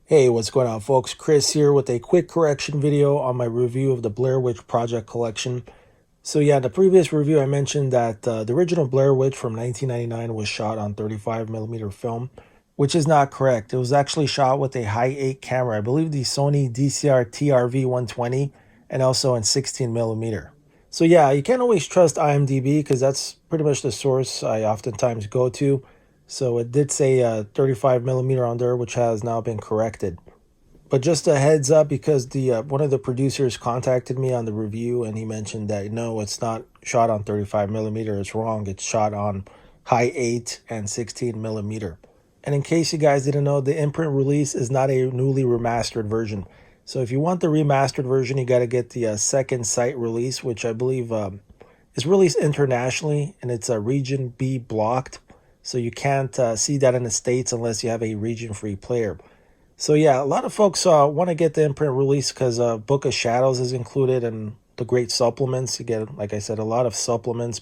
Hey, what's going on, folks? Chris here with a quick correction video on my review of the Blair Witch Project collection. So yeah, in the previous review I mentioned that the original Blair Witch from 1999 was shot on 35mm film, which is not correct. It was actually shot with a high 8 camera, I believe the Sony DCR TRV-120, and also in 16mm. So yeah, you can't always trust IMDb because that's pretty much the source I oftentimes go to. So it did say 35mm on there, which has now been corrected. But just a heads up, because the one of the producers contacted me on the review, and he mentioned that no, it's not shot on 35mm. It's wrong. It's shot on high 8 and 16mm. And in case you guys didn't know, the Imprint release is not a newly remastered version. So if you want the remastered version, you got to get the second sight release, which I believe is released internationally, and it's a region B blocked. So you can't see that in the States unless you have a region-free player. So yeah, a lot of folks want to get the Imprint release because Book of Shadows is included and the great supplements. You get, like I said, a lot of supplements,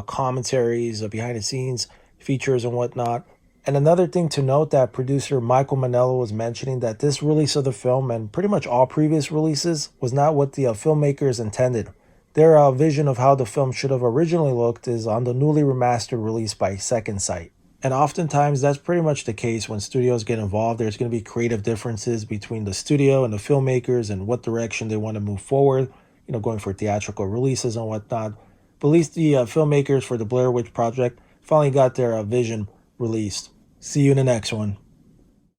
commentaries, behind-the-scenes features and whatnot. And another thing to note that producer Michael Manello was mentioning that this release of the film and pretty much all previous releases was not what the filmmakers intended. Their vision of how the film should have originally looked is on the newly remastered release by Second Sight. And oftentimes that's pretty much the case when studios get involved. There's going to be creative differences between the studio and the filmmakers and what direction they want to move forward, going for theatrical releases and whatnot. But at least the filmmakers for the Blair Witch Project finally got their vision released. See you in the next one.